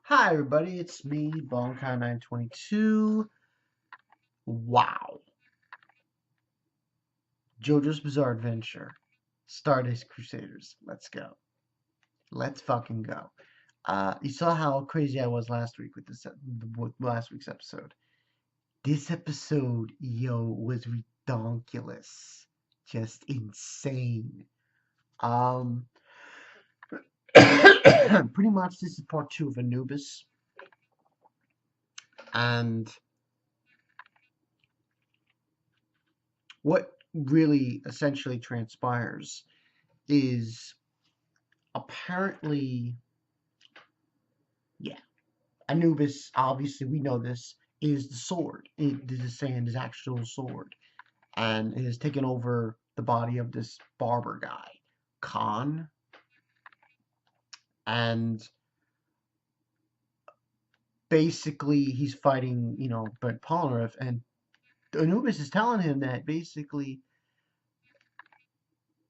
Hi everybody, it's me, Bonkai922. Wow. Jojo's Bizarre Adventure. Stardust Crusaders. Let's go. Let's fucking go. You saw how crazy I was last week with with last week's episode. This episode, yo, was redonkulous. Just insane. Um, pretty much this is part 2 of Anubis. And what really essentially transpires is apparently, yeah, Anubis, obviously we know this, is the sword. It is saying his actual sword. And it has taken over the body of this barber guy, Khan. And basically he's fighting, Review-Polnareff, and Anubis is telling him that basically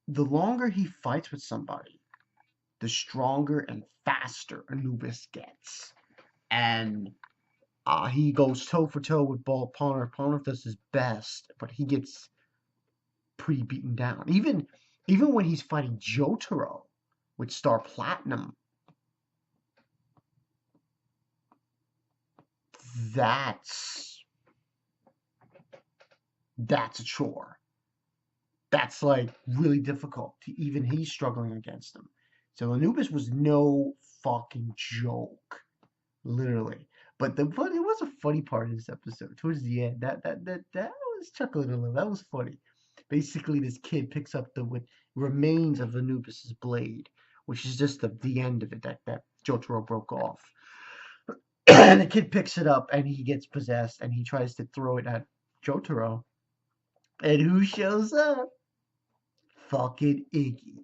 the longer he fights with somebody, the stronger and faster Anubis gets. And he goes toe for toe with Palmer. Palmer does his best, but he gets pretty beaten down. Even when he's fighting Jotaro with Star Platinum, that's that's a chore. That's like really difficult. Even he's struggling against him. So Anubis was no fucking joke, literally. But it was a funny part of this episode towards the end. That was chuckling a little. That was funny. Basically, this kid picks up the remains of Anubis's blade, which is just the end of it that Jotaro broke off. And the kid picks it up and he gets possessed and he tries to throw it at Jotaro. And who shows up? Fucking Iggy.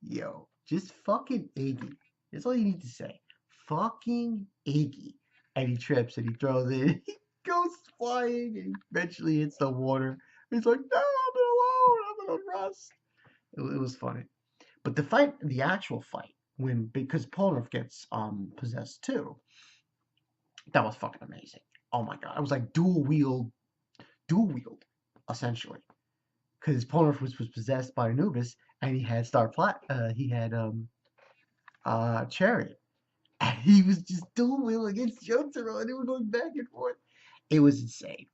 Yo, just fucking Iggy. That's all you need to say. Fucking Iggy. And he trips and he throws it. He goes flying and eventually hits the water. He's like, no, I'm alone. I'm gonna rust. It was funny. But the actual fight, because Polnareff gets possessed too, that was fucking amazing. Oh my god, it was like dual wield, essentially. Because Polnareff was possessed by Anubis, and he had Chariot, and he was just dual wielding against Jotaro, and they were going back and forth. It was insane.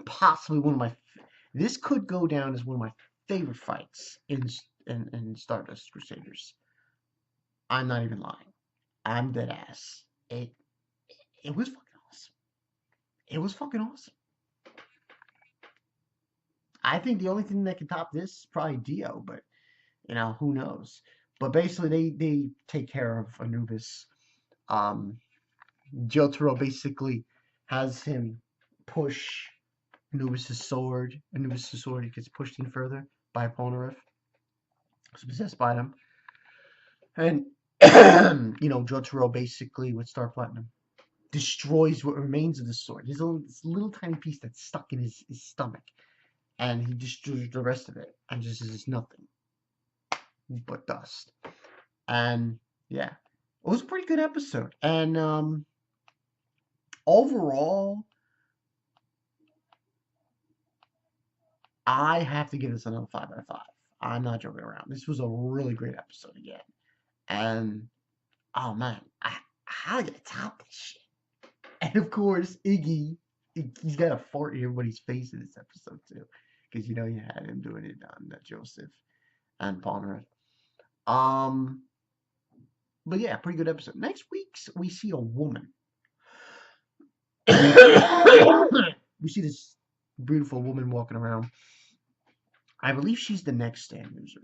Possibly one of my. This could go down as one of my favorite fights in Stardust Crusaders. I'm not even lying. I'm dead ass. It was fucking awesome. It was fucking awesome. I think the only thing that can top this is probably Dio, but who knows? But basically, they take care of Anubis. Um, Jotaro basically has him push Anubis' sword. Anubis' sword gets pushed in further by Polnareff, who's possessed by him. And, Jotaro basically, with Star Platinum, destroys what remains of the sword. There's this little tiny piece that's stuck in his stomach. And he destroys the rest of it. And just is nothing but dust. And, yeah. It was a pretty good episode. And, overall, I have to give this another 5 out of 5. I'm not joking around. This was a really great episode again. And oh man, how do you top this shit? And of course, he's got a fart in everybody's face in this episode too. Because you had him doing it on Joseph and Palmer. Um but yeah, pretty good episode. Next week we see a woman. We see this beautiful woman walking around. I believe she's the next stand user.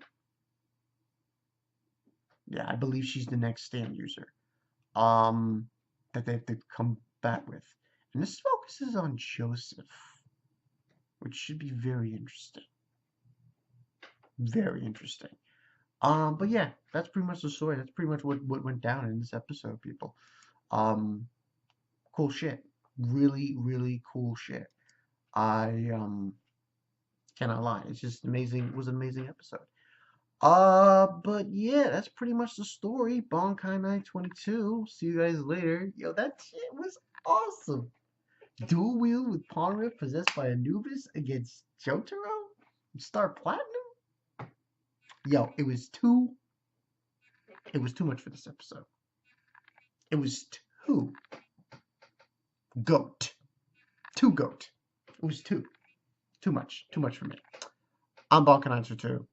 Yeah, I believe she's the next stand user. Um, that they have to come back with. And this focuses on Joseph, which should be very interesting. Very interesting. But yeah, that's pretty much the story. That's pretty much what went down in this episode, people. Um, cool shit. Really, really cool shit. I cannot lie. It's just amazing. It was an amazing episode. But yeah, that's pretty much the story. Bonkai Night 22. See you guys later. Yo, that shit was awesome. Dual wield with Polnareff possessed by Anubis against Jotaro? Star Platinum? Yo, it was too much for this episode. It was too goat. Too goat. It was too much. Too much for me. I'm Balkan Answer 2.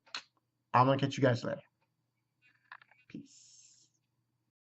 I'm gonna catch you guys later. Peace.